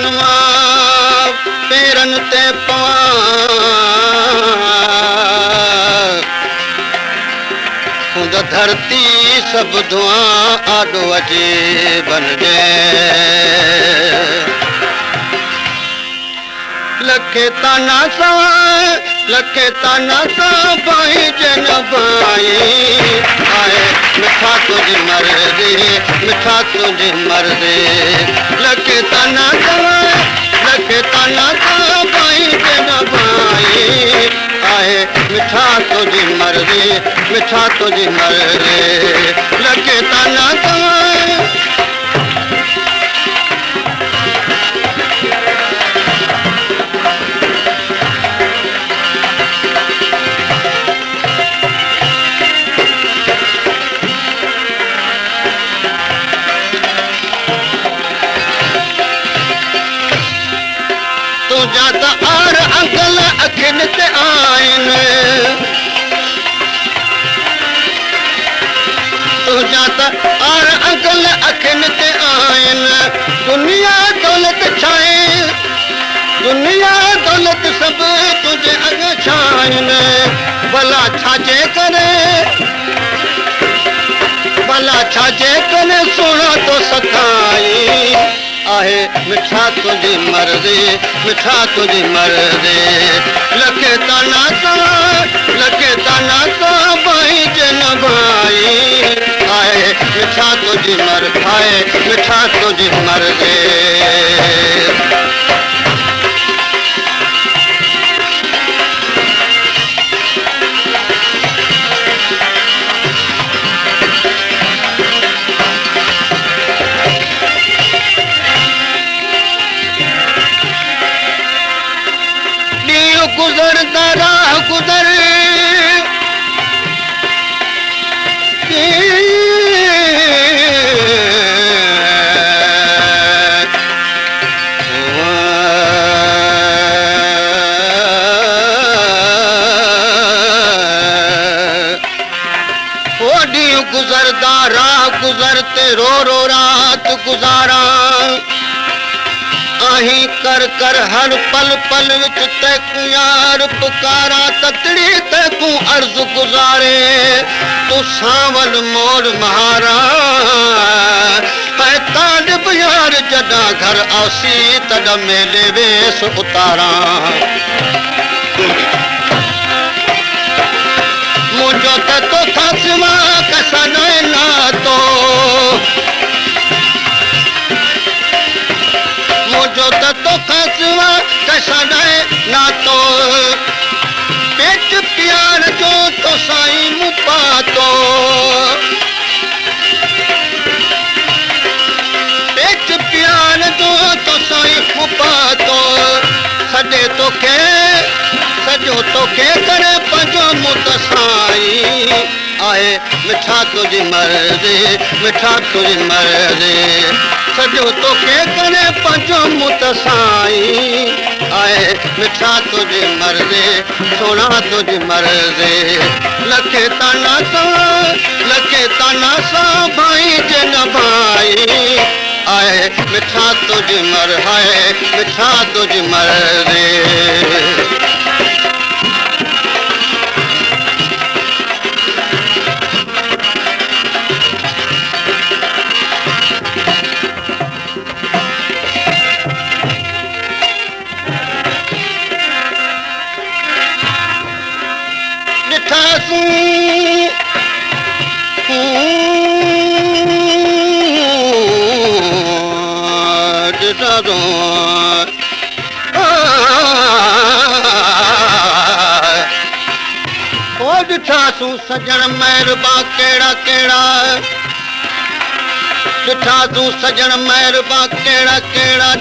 चुमा पेरन ते पवां खुद धरती सब दुआ आडो अचे बनजे लखे ताना सा भाई जन भाई आए मिठा तुझी मर्जी लखे ताना सा भाई जन भाई आए मिठा तुझी मर्जी लखे ताना सा जाता और अंकल अखिन ते आइन तू जाता और अंकल अखिन ते आइन दुनिया दौलत छाए दुनिया दौलत सब तुझे अग छाइन भला छाजे करे सोना तो सताई आहे मिठा तुझी मर्जी लखे ताना सा भाई जन भाई आहे मिठा तुझी मर्जी गुजरता राह गुजर गुजरता राह गुजरते रो रात गुजारा आही कर हर पल विच तैकू यार पुकारा ततड़ी तैकू अर्ज गुजारे तू सावल मोर महारा है तालिब यार जदा घर आसी तद मेले वेस उतारा मुझो तो खासमा कसा ना तो मुझो तो खासवा कैसा ना तो पेट प्यार जो तो साई मुपा तो पेट प्यार जो तो साई मुपा तो सजे तो के करे पंजो मुत साई आए मिठा तुझी मर्जी सजो तो के करे पंजो मुत साई आए मिठा तुझी मर्जी सोना तुझी मर्जी लखे ताना सा भाई जन भाई आए मिठा तुझी मर्जी ॾिठासूं सजण महिरबा कहिड़ा ॾिठासूं सजण महिरबा कहिड़ा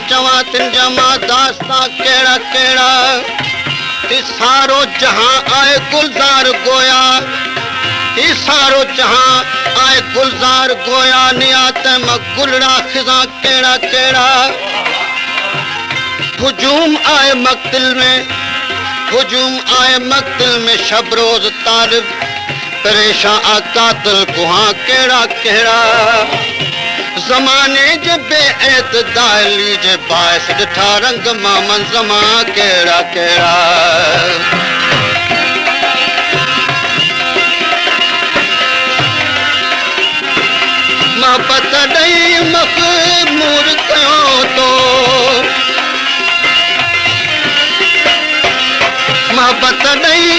चवां तिंजा दास्तां कहिड़ा सारो जहां आए गुलजार गोया सारो जहां आए गुलजार गोया नियात गुलड़ा खिजा कहिड़ा हुजूम आए मक्तिल में शबरोज तालिब परेशान कातिल कुहां कहिड़ा ज़माने जे बेएतदाली जे बाइस ॾिठा रंग मां मंज़मा कहिड़ा कहिड़ा मोहब्बत ॾेई मखमूर कयो तो मोहब्बत ॾेई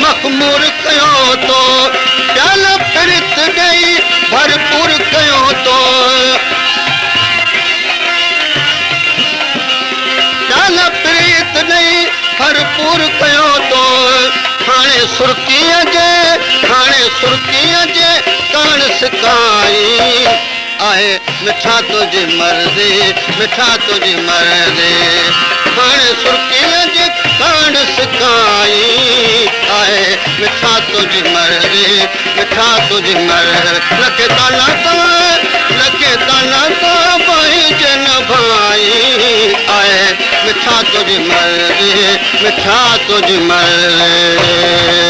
मखमूर कयो तो प्याल प्रीत ॾेई भरपूर कयो तो प्याल प्रीत ॾेई भरपूर कयो तो हाणे सुर्कीअ जे कान सिकाई आहे मिठा तुंहिंजी मर्ज़ी मिठा तुंहिंजी मर्ज़ी हाणे सुर्कीअ जे कान सिकाई आहे मिठा तुंहिंजी मर्ज़ी मिठा तुंहिंजी मर्ज़ी लखे ताना का भाई जन भाई आहे मिठा तुंहिंजी मर्ज़ी मिठा तुंहिंजी मर्ज़ी